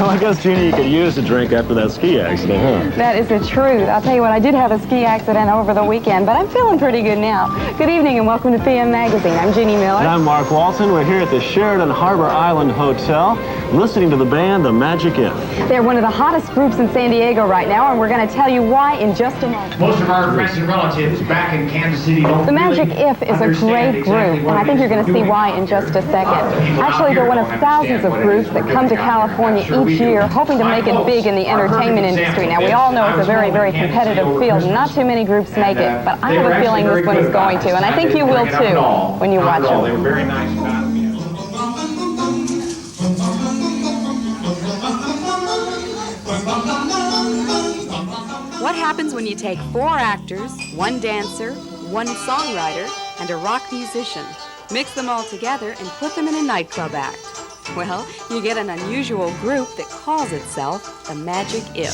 Well, I guess, Jeannie, you could use a drink after that ski accident, huh? That is the truth. I'll tell you what, I did have a ski accident over the weekend, but I'm feeling pretty good now. Good evening and welcome to PM Magazine. I'm Jeannie Miller. And I'm Mark Walton. We're here at the Sheraton Harbor Island Hotel, listening to the band The Magic If. They're one of the hottest groups in San Diego right now, and we're going to tell you why in just a moment. Most of our friends and relatives back in Kansas City don't The Magic If is a great group, and I think you're going to see why in just a second. Actually, they're one of thousands of groups that come to California each year hoping to make it big in the entertainment industry. Now, we all know it's a very, very competitive field. Not too many groups make it, but I have a feeling this one is going to, and I think you will too when you watch them. They were very nice about it. What happens when you take 4 actors, 1 dancer, 1 songwriter, and a rock musician, mix them all together, and put them in a nightclub act? Well, you get an unusual group that calls itself The Magic If.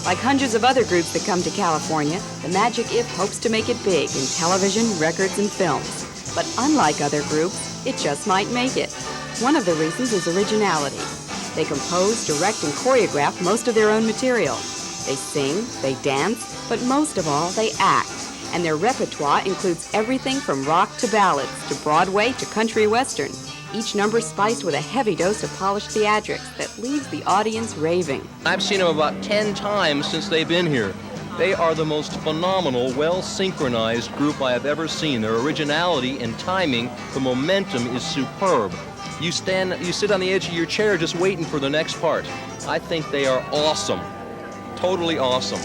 Like hundreds of other groups that come to California, The Magic If hopes to make it big in television, records, and films. But unlike other groups, it just might make it. One of the reasons is originality. They compose, direct, and choreograph most of their own material. They sing, they dance, but most of all, they act. And their repertoire includes everything from rock to ballads, to Broadway to country western. Each number spiced with a heavy dose of polished theatrics that leaves the audience raving. I've seen them about 10 times since they've been here. They are the most phenomenal, well-synchronized group I have ever seen. Their originality and timing, the momentum is superb. You sit on the edge of your chair just waiting for the next part. I think they are awesome. Totally awesome.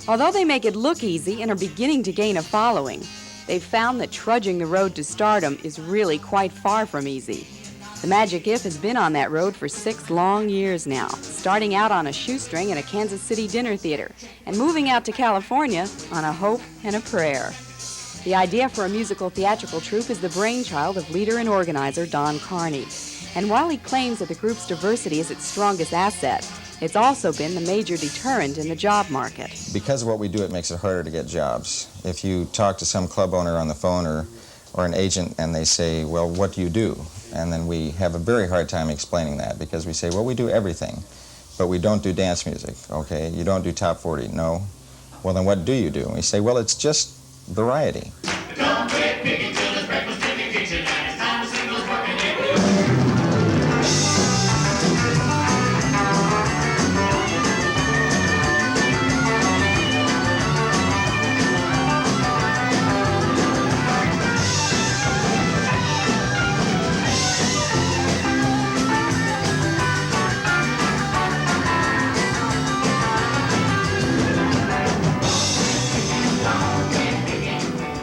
Although they make it look easy and are beginning to gain a following, they've found that trudging the road to stardom is really quite far from easy. The Magic If has been on that road for 6 long years now, starting out on a shoestring in a Kansas City dinner theater and moving out to California on a hope and a prayer. The idea for a musical theatrical troupe is the brainchild of leader and organizer Don Carney. And while he claims that the group's diversity is its strongest asset, it's also been the major deterrent in the job market. Because of what we do, it makes it harder to get jobs. If you talk to some club owner on the phone or an agent and they say, well, what do you do? And then we have a very hard time explaining that because we say, well, we do everything, but we don't do dance music, okay? You don't do top 40, no. Well, then what do you do? And we say, well, it's just variety. Don't quit picking till there's breakfast in the kitchen and it's time to sing those working in.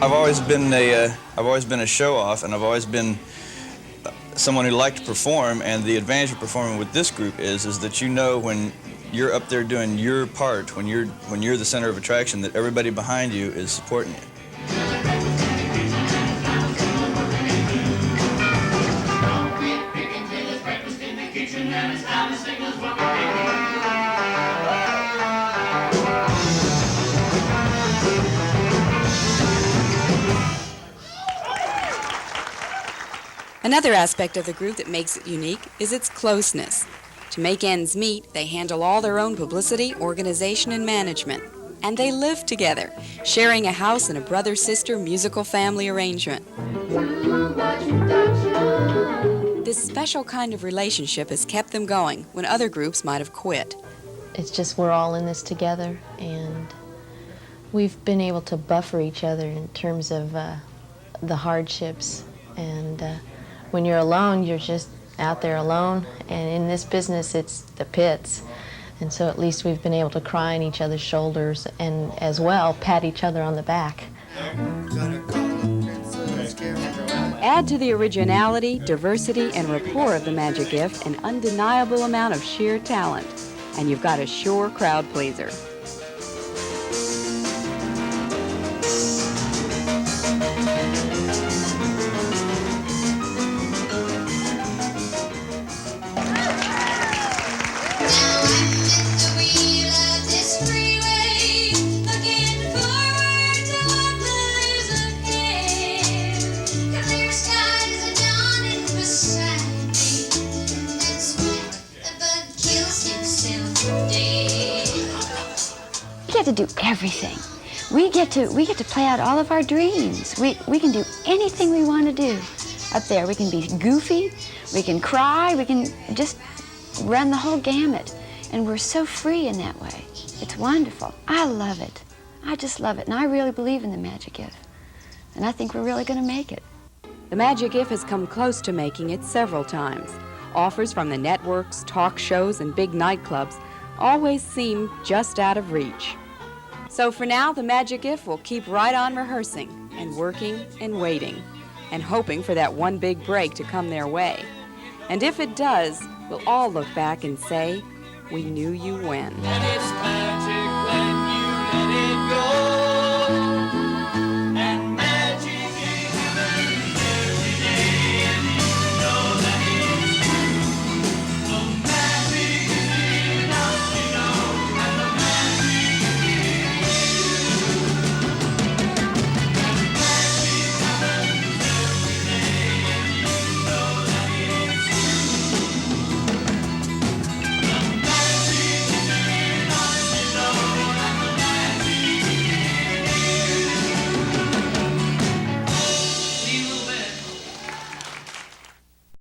I've always been a show-off, and I've always been someone who liked to perform. And the advantage of performing with this group is that you know when you're up there doing your part, when you're the center of attraction, that everybody behind you is supporting you. Another aspect of the group that makes it unique is its closeness. To make ends meet, they handle all their own publicity, organization, and management. And they live together, sharing a house in a brother-sister musical family arrangement. This special kind of relationship has kept them going when other groups might have quit. It's just we're all in this together, and we've been able to buffer each other in terms of the hardships. And when you're alone, you're just out there alone. And in this business, it's the pits. And so at least we've been able to cry on each other's shoulders and as well pat each other on the back. Add to the originality, diversity, and rapport of the Magic Gift an undeniable amount of sheer talent, and you've got a sure crowd pleaser. We get to do everything. We get to play out all of our dreams. We can do anything we want to do up there. We can be goofy, we can cry, we can just run the whole gamut. And we're so free in that way. It's wonderful. I love it. I just love it. And I really believe in the Magic Gift. And I think we're really going to make it. The Magic Gift has come close to making it several times. Offers from the networks, talk shows, and big nightclubs always seem just out of reach. So for now, the Magic Gift will keep right on rehearsing and working and waiting and hoping for that one big break to come their way. And if it does, we'll all look back and say, we knew you when. And it's magic.